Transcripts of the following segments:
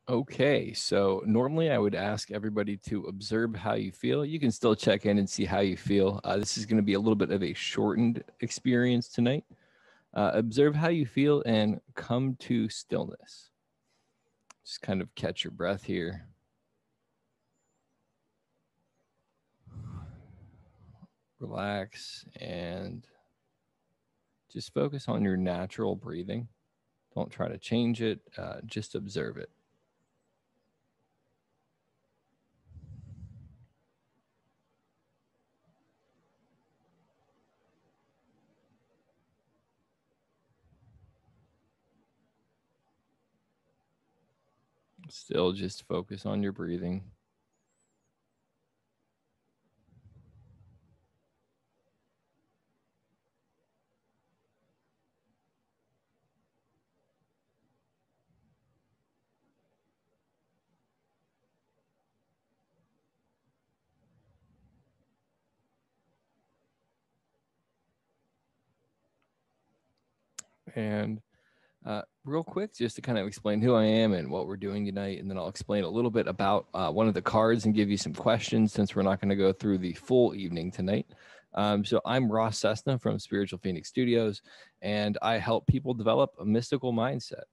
Okay, so normally I would ask everybody to observe how you feel. You can still check in and see how you feel. This is going to be a little bit of a shortened experience tonight. Observe how you feel and come to stillness. Just kind of catch your breath here. Relax and just focus on your natural breathing. Don't try to change it, just observe it. Still just focus on your breathing. And real quick, just to kind of explain who I am and what we're doing tonight, and then I'll explain a little bit about one of the cards and give you some questions since we're not going to go through the full evening tonight. So I'm Ross Cessna from Spiritual Phoenix Studios, and I help people develop a mystical mindset.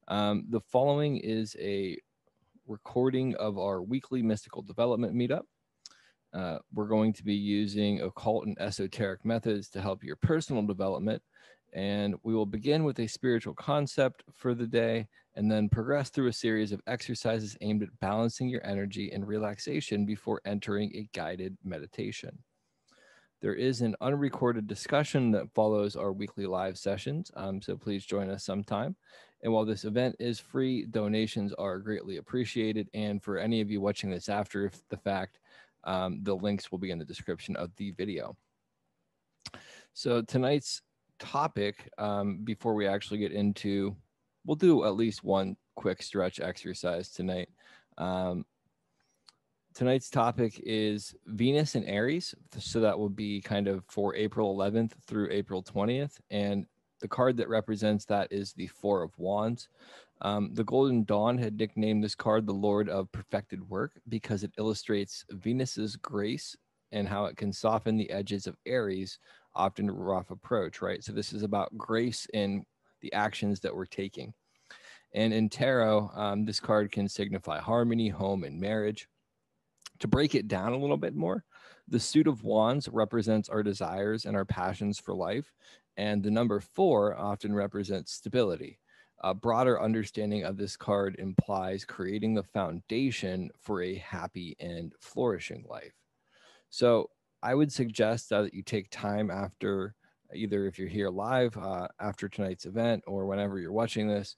The following is a recording of our weekly mystical development meetup. We're going to be using occult and esoteric methods to help your personal development. And we will begin with a spiritual concept for the day and then progress through a series of exercises aimed at balancing your energy and relaxation before entering a guided meditation. There is an unrecorded discussion that follows our weekly live sessions, so please join us sometime. And while this event is free, donations are greatly appreciated. And for any of you watching this after the fact, the links will be in the description of the video. So tonight's topic, before we actually get into, we'll do at least one quick stretch exercise tonight. Um, Tonight's topic is Venus and Aries. So that will be kind of for April 11th through April 20th. And the card that represents that is the Four of Wands. The Golden Dawn had nicknamed this card the Lord of Perfected Work because it illustrates Venus's grace and how it can soften the edges of Aries, often rough approach, right? So this is about grace in the actions that we're taking. And in tarot, this card can signify harmony, home, and marriage. To break it down a little bit more, the suit of wands represents our desires and our passions for life, and the number four often represents stability. A broader understanding of this card implies creating the foundation for a happy and flourishing life. So I would suggest that you take time after, either if you're here live after tonight's event or whenever you're watching this,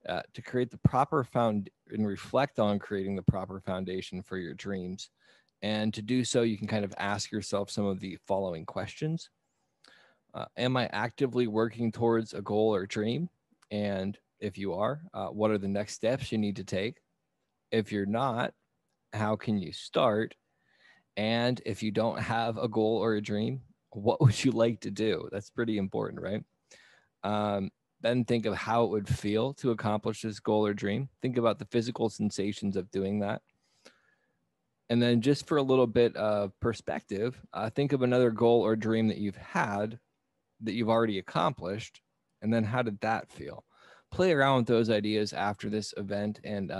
to create the proper found and reflect on creating the proper foundation for your dreams. And to do so, you can kind of ask yourself some of the following questions. Am I actively working towards a goal or dream? And if you are, what are the next steps you need to take? If you're not, how can you start? And if you don't have a goal or a dream, what would you like to do? That's pretty important, right? Then think of how it would feel to accomplish this goal or dream. Think about the physical sensations of doing that. And then, just for a little bit of perspective, think of another goal or dream that you've had that you've already accomplished. And then, how did that feel? Play around with those ideas after this event, and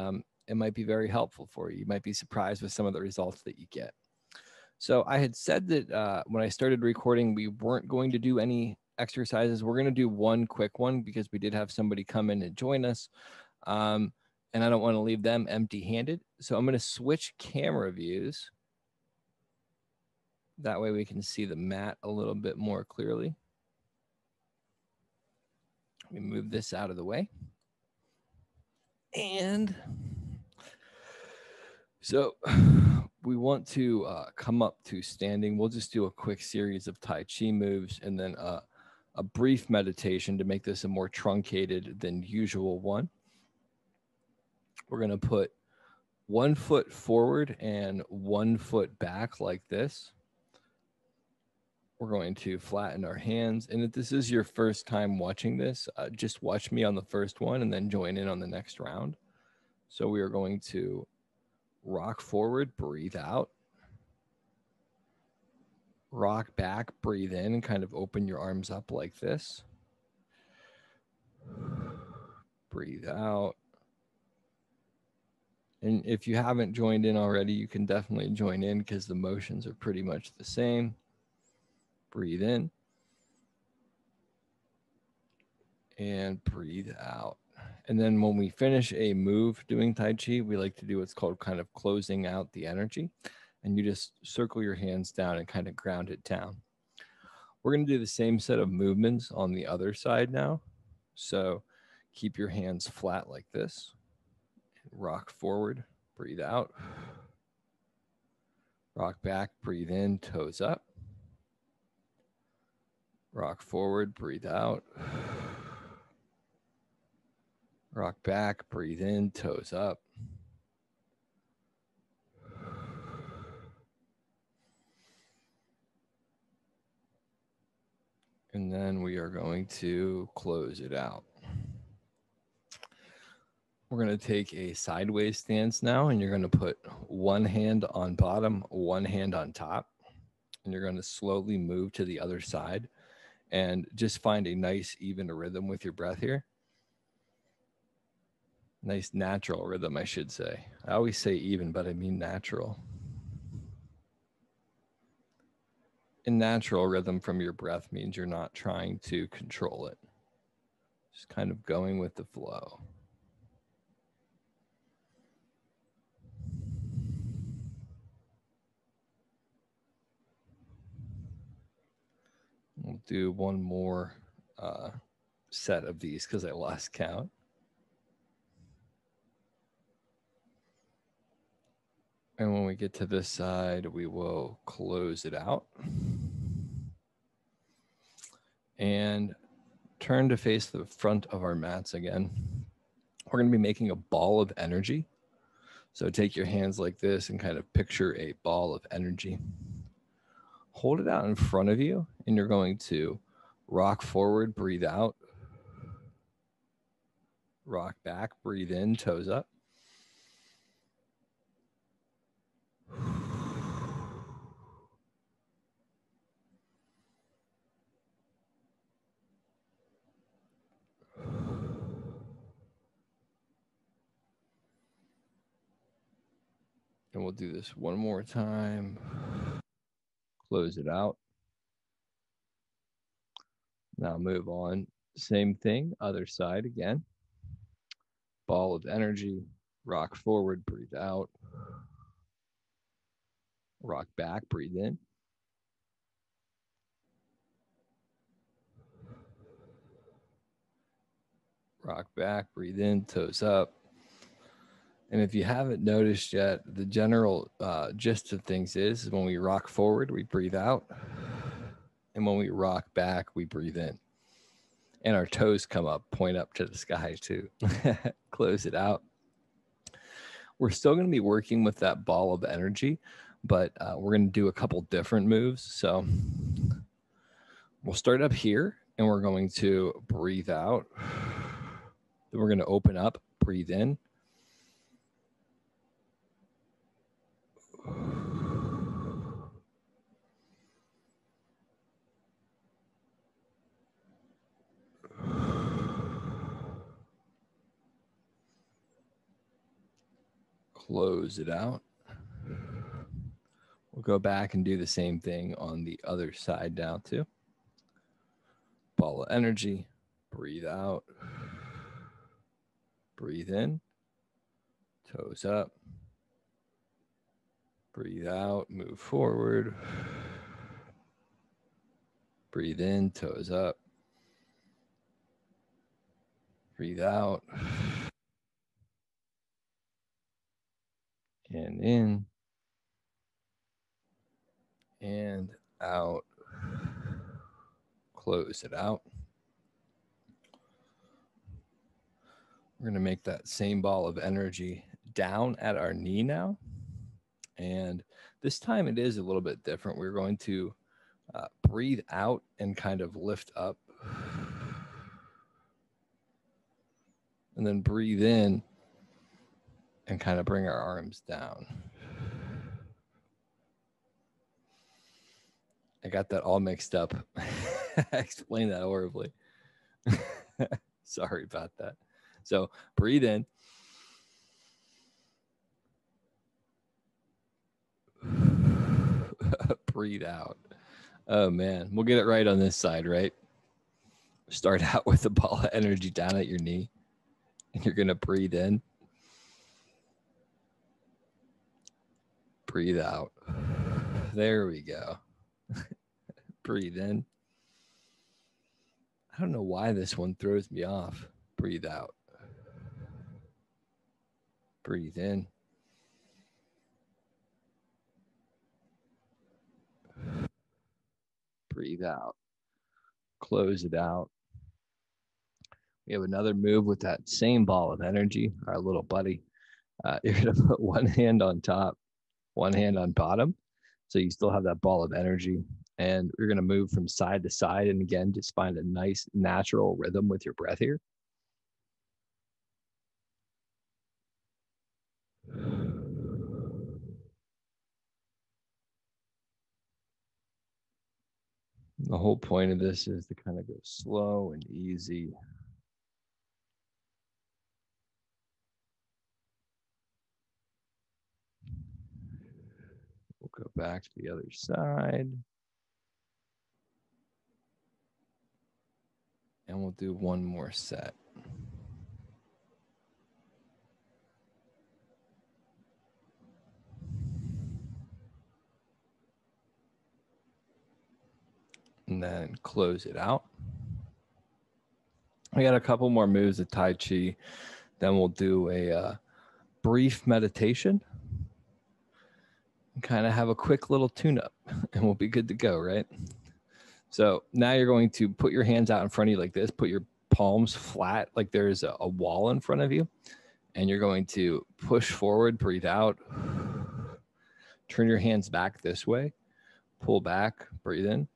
it might be very helpful for you. You might be surprised with some of the results that you get. So I had said that when I started recording, we weren't going to do any exercises. We're going to do one quick one because we did have somebody come in and join us. And I don't want to leave them empty handed. So I'm going to switch camera views. That way we can see the mat a little bit more clearly. Let me move this out of the way. And so we want to come up to standing. We'll just do a quick series of tai chi moves and then a brief meditation to make this a more truncated than usual one. We're going to put 1 foot forward and 1 foot back like this. We're going to flatten our hands. And if this is your first time watching this, just watch me on the first one and then join in on the next round. So we are going to rock forward, breathe out. Rock back, breathe in, and kind of open your arms up like this. Breathe out. And if you haven't joined in already, you can definitely join in because the motions are pretty much the same. Breathe in. And breathe out. And then when we finish a move doing Tai Chi, we like to do what's called kind of closing out the energy. And you just circle your hands down and kind of ground it down. We're going to do the same set of movements on the other side now. So keep your hands flat like this. Rock forward, breathe out. Rock back, breathe in, toes up. Rock forward, breathe out. Rock back, breathe in, toes up. And then we are going to close it out. We're going to take a sideways stance now, and you're going to put one hand on bottom, one hand on top, and you're going to slowly move to the other side and just find a nice even rhythm with your breath here. Nice natural rhythm, I should say. I always say even, but I mean natural. And natural rhythm from your breath means you're not trying to control it. Just kind of going with the flow. We'll do one more set of these because I lost count. And when we get to this side, we will close it out. And turn to face the front of our mats again. We're going to be making a ball of energy. So take your hands like this and kind of picture a ball of energy. Hold it out in front of you, and you're going to rock forward, breathe out. Rock back, breathe in, toes up. And we'll do this one more time. Close it out. Now move on. Same thing, other side again. Ball of energy. Rock forward, breathe out. Rock back, breathe in. Rock back, breathe in, toes up. And if you haven't noticed yet, the general gist of things is when we rock forward, we breathe out. And when we rock back, we breathe in. And our toes come up, point up to the sky too. Close it out. We're still going to be working with that ball of energy, but we're going to do a couple different moves. So we'll start up here, and we're going to breathe out. Then we're going to open up, breathe in. Close it out. We'll go back and do the same thing on the other side now too. Ball of energy, breathe out, breathe in, toes up, breathe out, move forward, breathe in, toes up, breathe out, and in, and out, close it out. We're going to make that same ball of energy down at our knee now. And this time it is a little bit different. We're going to breathe out and kind of lift up. And then breathe in and kind of bring our arms down. I got that all mixed up. I explained that horribly. Sorry about that. So breathe in. Breathe out. Oh man, we'll get it right on this side, right? Start out with a ball of energy down at your knee, and you're gonna breathe in. Breathe out. There we go. Breathe in. I don't know why this one throws me off. Breathe out. Breathe in. Breathe out. Close it out. We have another move with that same ball of energy, our little buddy. You're going to put one hand on top, one hand on bottom. So you still have that ball of energy. And you're going to move from side to side. And again, just find a nice natural rhythm with your breath here. The whole point of this is to kind of go slow and easy. We'll go back to the other side. And we'll do one more set. And then close it out. We got a couple more moves of Tai Chi. Then we'll do a brief meditation. Kind of have a quick little tune-up, and we'll be good to go, right? So now you're going to put your hands out in front of you like this. Put your palms flat like there's a wall in front of you. And you're going to push forward, breathe out. Turn your hands back this way. Pull back, breathe in.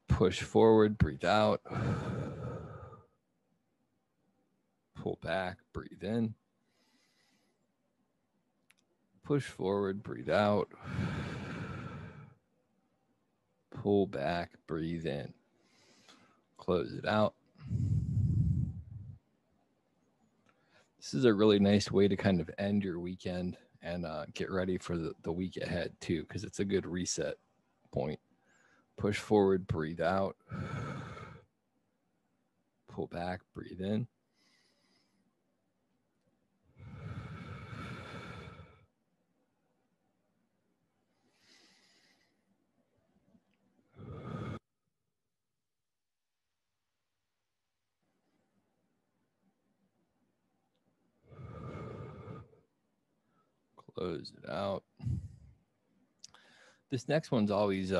Push forward, breathe out. Pull back, breathe in. Push forward, breathe out. Pull back, breathe in. Close it out. This is a really nice way to kind of end your weekend and get ready for the week ahead too, because it's a good reset point. Push forward, breathe out. Pull back, breathe in. Close it out. This next one's always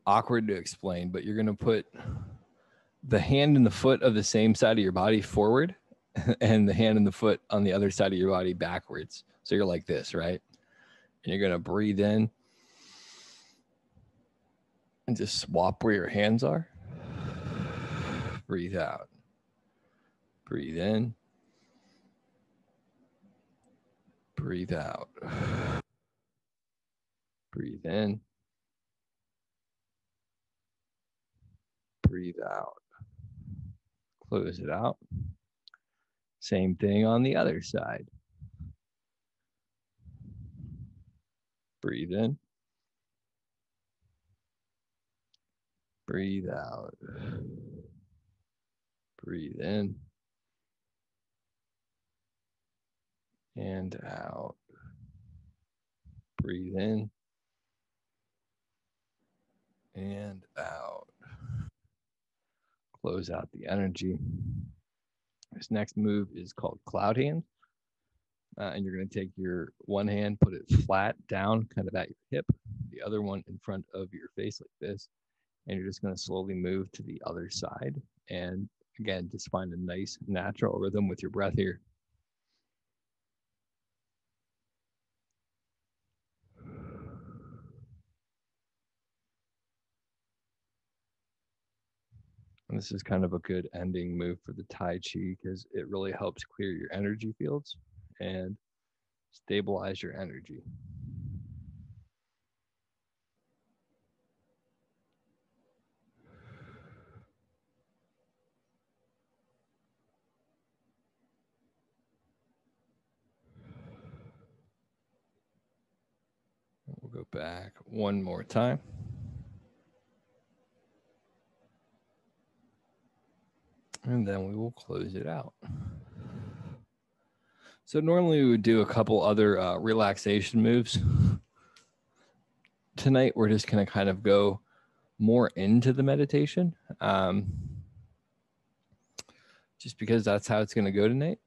awkward to explain, but you're going to put the hand and the foot of the same side of your body forward and the hand and the foot on the other side of your body backwards. So you're like this, right? And you're going to breathe in and just swap where your hands are. Breathe out. Breathe in. Breathe out. Breathe in. Breathe out. Close it out. Same thing on the other side. Breathe in. Breathe out. Breathe in. And out. Breathe in. And out. Close out the energy. This next move is called cloud hand. And you're going to take your one hand, put it flat down, kind of at your hip, the other one in front of your face like this. And you're just going to slowly move to the other side. And again, just find a nice natural rhythm with your breath here. And this is kind of a good ending move for the Tai Chi because it really helps clear your energy fields and stabilize your energy. We'll go back one more time. And then we will close it out. So normally we would do a couple other relaxation moves. Tonight, we're just going to kind of go more into the meditation, just because that's how it's going to go tonight.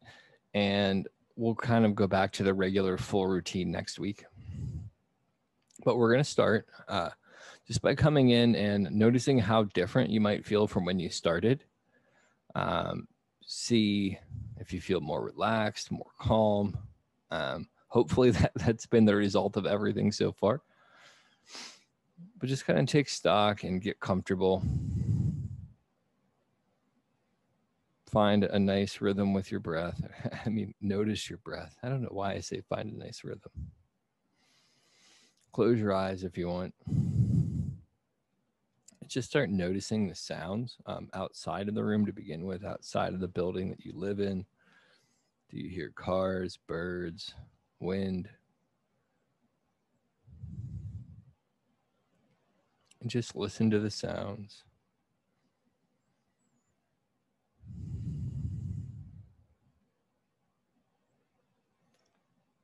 And we'll kind of go back to the regular full routine next week. But we're going to start just by coming in and noticing how different you might feel from when you started. See if you feel more relaxed, more calm. Hopefully that's been the result of everything so far. But just kind of take stock and get comfortable. Find a nice rhythm with your breath. I mean, notice your breath. I don't know why I say find a nice rhythm. Close your eyes if you want. Just start noticing the sounds outside of the room to begin with, outside of the building that you live in. Do you hear cars, birds, wind? And just listen to the sounds.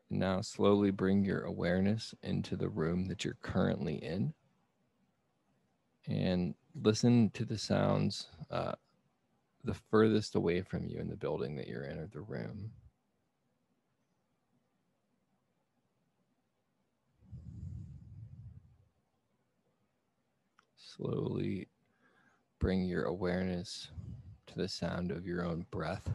And now slowly bring your awareness into the room that you're currently in. And listen to the sounds the furthest away from you in the building that you're in or the room. Slowly bring your awareness to the sound of your own breath.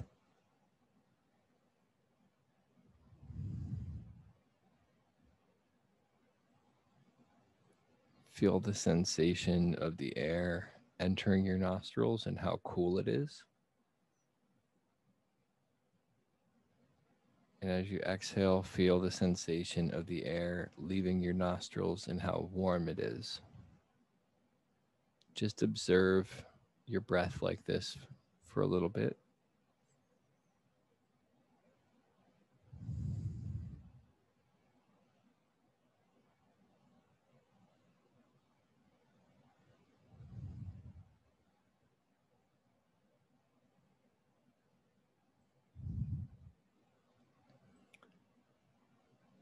Feel the sensation of the air entering your nostrils and how cool it is. And as you exhale, feel the sensation of the air leaving your nostrils and how warm it is. Just observe your breath like this for a little bit.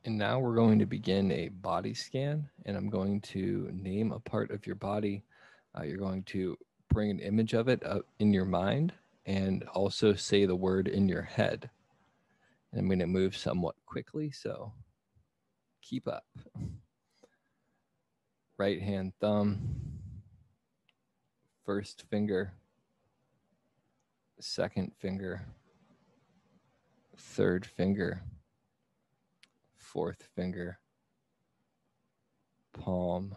And now we're going to begin a body scan, and I'm going to name a part of your body. You're going to bring an image of it up in your mind and also say the word in your head. And I'm going to move somewhat quickly, so keep up. Right hand thumb, first finger, second finger, third finger, fourth finger, palm,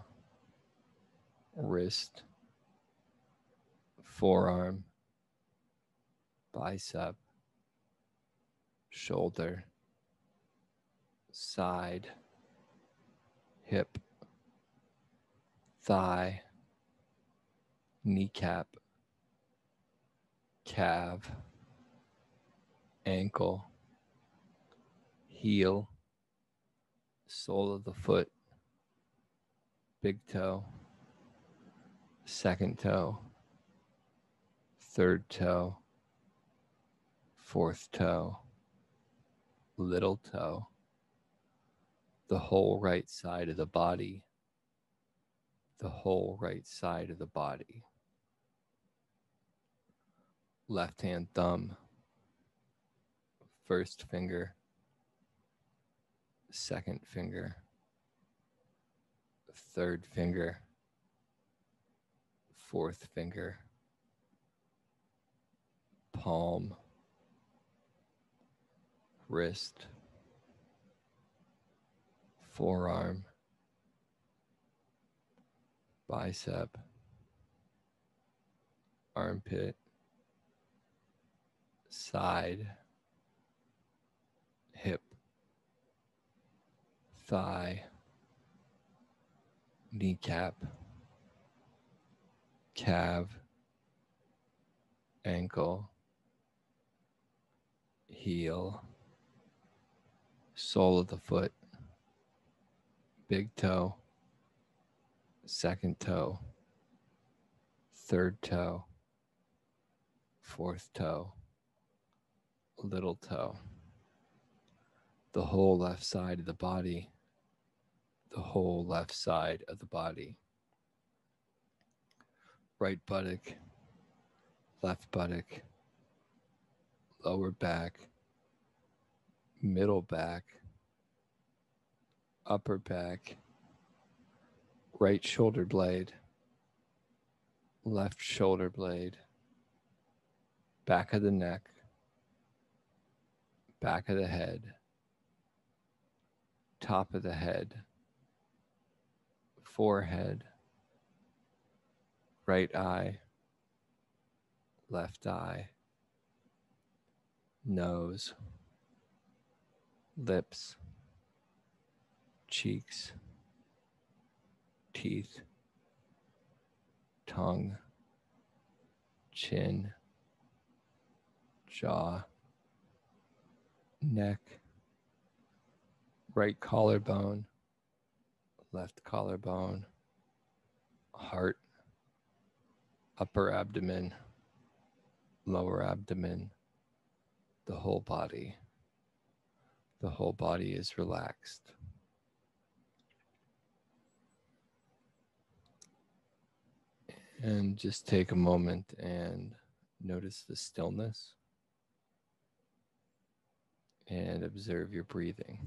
wrist, forearm, bicep, shoulder, side, hip, thigh, kneecap, calf, ankle, heel, sole of the foot, big toe, second toe, third toe, fourth toe, little toe, the whole right side of the body, the whole right side of the body, left hand thumb, first finger, second finger, third finger, fourth finger, palm, wrist, forearm, bicep, armpit, side, hip, thigh, kneecap, calf, ankle, heel, sole of the foot, big toe, second toe, third toe, fourth toe, little toe, the whole left side of the body, the whole left side of the body, right buttock, left buttock, lower back, middle back, upper back, right shoulder blade, left shoulder blade, back of the neck, back of the head, top of the head, forehead, right eye, left eye, nose, lips, cheeks, teeth, tongue, chin, jaw, neck, right collarbone, left collarbone, heart, upper abdomen, lower abdomen, the whole body. The whole body is relaxed. And just take a moment and notice the stillness and observe your breathing.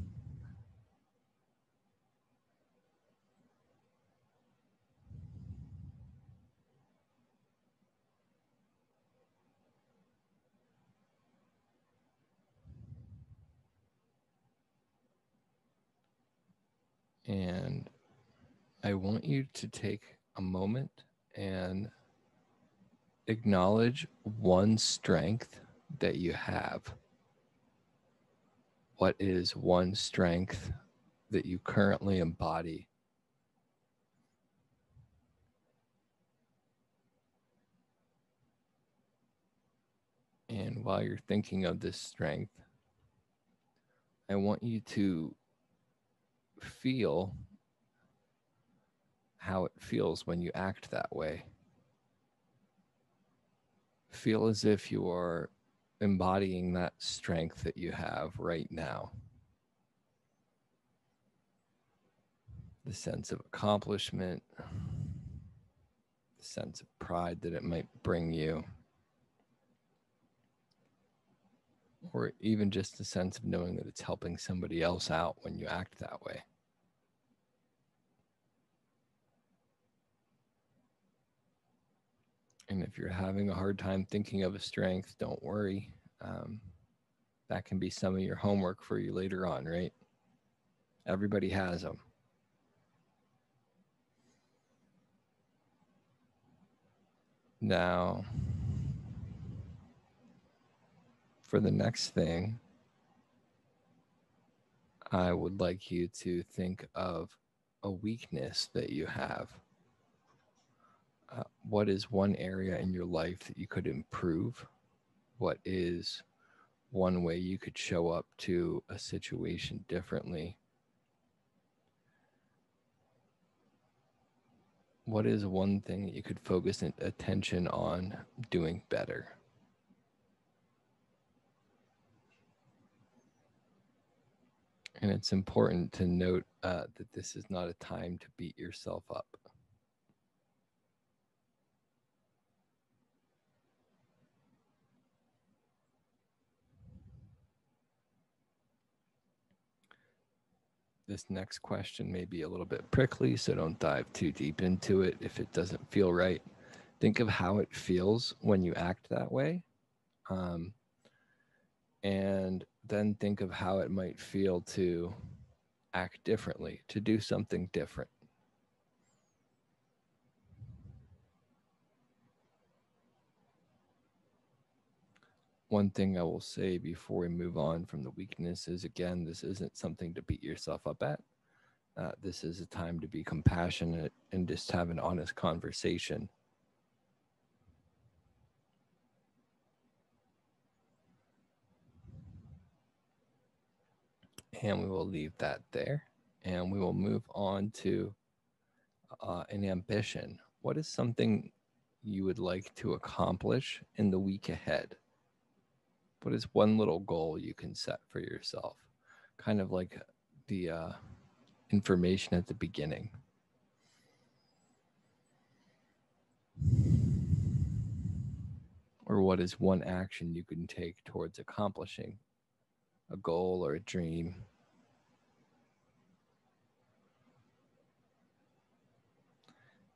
And I want you to take a moment and acknowledge one strength that you have. What is one strength that you currently embody? And while you're thinking of this strength, I want you to feel how it feels when you act that way. Feel as if you are embodying that strength that you have right now. The sense of accomplishment, the sense of pride that it might bring you, or even just the sense of knowing that it's helping somebody else out when you act that way. And if you're having a hard time thinking of a strength, don't worry. That can be some of your homework for you later on, right? Everybody has them. Now, for the next thing, I would like you to think of a weakness that you have. What is one area in your life that you could improve? What is one way you could show up to a situation differently? What is one thing that you could focus attention on doing better? And it's important to note that this is not a time to beat yourself up. This next question may be a little bit prickly, so don't dive too deep into it if it doesn't feel right. Think of how it feels when you act that way. And then think of how it might feel to act differently, to do something different. One thing I will say before we move on from the weakness is, again, this isn't something to beat yourself up at. This is a time to be compassionate and just have an honest conversation. And we will leave that there. And we will move on to an ambition. What is something you would like to accomplish in the week ahead? What is one little goal you can set for yourself? Kind of like the information at the beginning. Or what is one action you can take towards accomplishing a goal or a dream?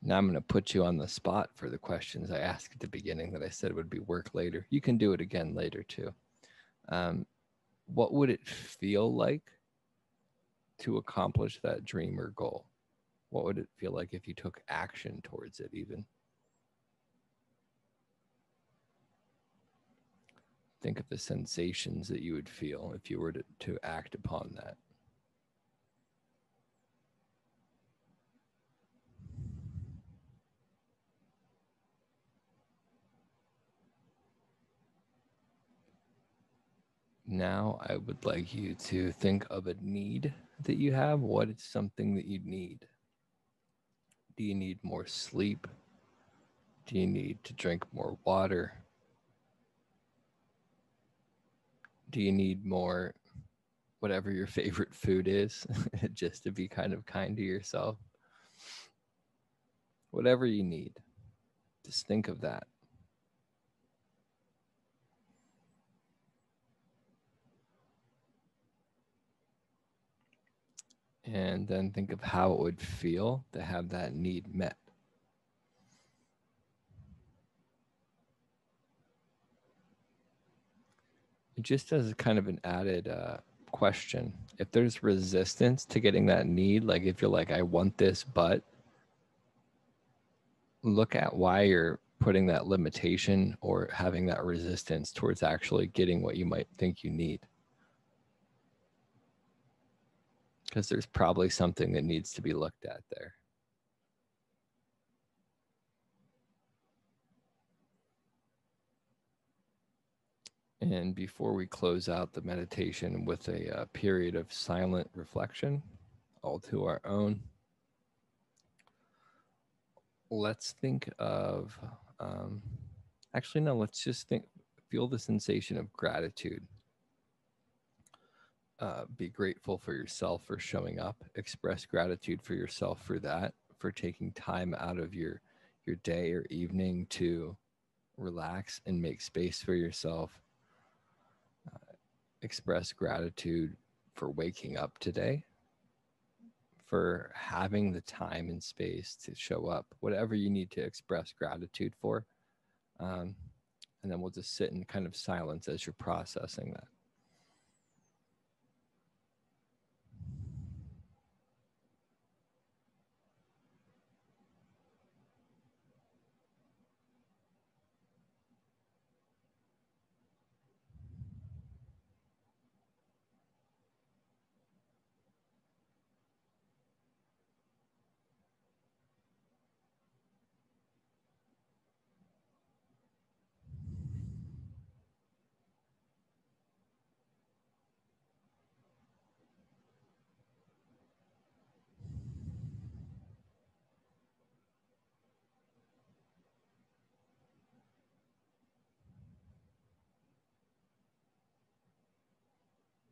Now I'm going to put you on the spot for the questions I asked at the beginning that I said would be work later. You can do it again later too. What would it feel like to accomplish that dream or goal? What would it feel like if you took action towards it even? Think of the sensations that you would feel if you were to act upon that. Now I would like you to think of a need that you have. What is something that you need? Do you need more sleep? Do you need to drink more water? Do you need more, whatever your favorite food is, just to be kind of kind to yourself? Whatever you need, just think of that. And then think of how it would feel to have that need met. Just as kind of an added question, if there's resistance to getting that need, like if you're like, I want this, but look at why you're putting that limitation or having that resistance towards actually getting what you might think you need. Because there's probably something that needs to be looked at there. And before we close out the meditation with a period of silent reflection, all to our own, let's think of, actually, no, let's just feel the sensation of gratitude. Be grateful for yourself for showing up. Express gratitude for yourself for that, for taking time out of your day or evening to relax and make space for yourself. Express gratitude for waking up today, for having the time and space to show up, whatever you need to express gratitude for. And then we'll just sit in kind of silence as you're processing that.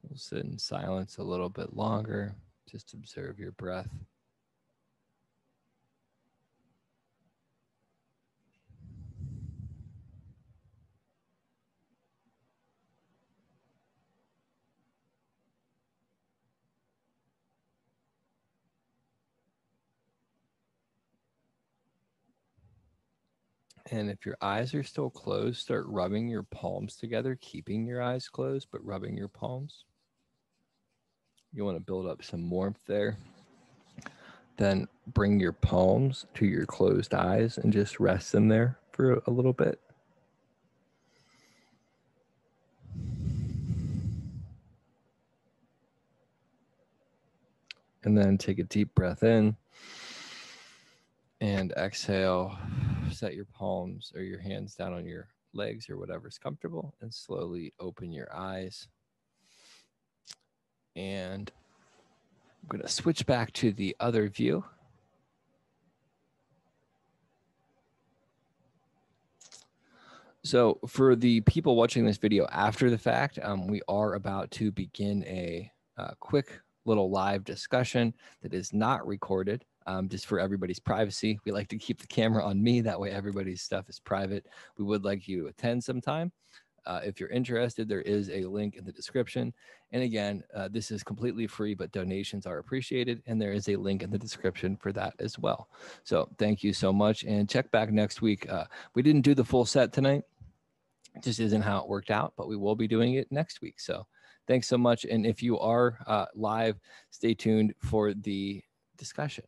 We'll sit in silence a little bit longer. Just observe your breath. And if your eyes are still closed, start rubbing your palms together, keeping your eyes closed, but rubbing your palms. You want to build up some warmth there. Then bring your palms to your closed eyes and just rest them there for a little bit. And then take a deep breath in and exhale. Set your palms or your hands down on your legs or whatever's comfortable, and slowly open your eyes. And I'm going to switch back to the other view. So for the people watching this video after the fact, we are about to begin a quick little live discussion that is not recorded, just for everybody's privacy. We like to keep the camera on me. That way everybody's stuff is private. We would like you to attend sometime. If you're interested, there is a link in the description. And again, this is completely free, but donations are appreciated. And there is a link in the description for that as well. So thank you so much. And check back next week. We didn't do the full set tonight. It just isn't how it worked out, but we will be doing it next week. So thanks so much. And if you are live, stay tuned for the discussion.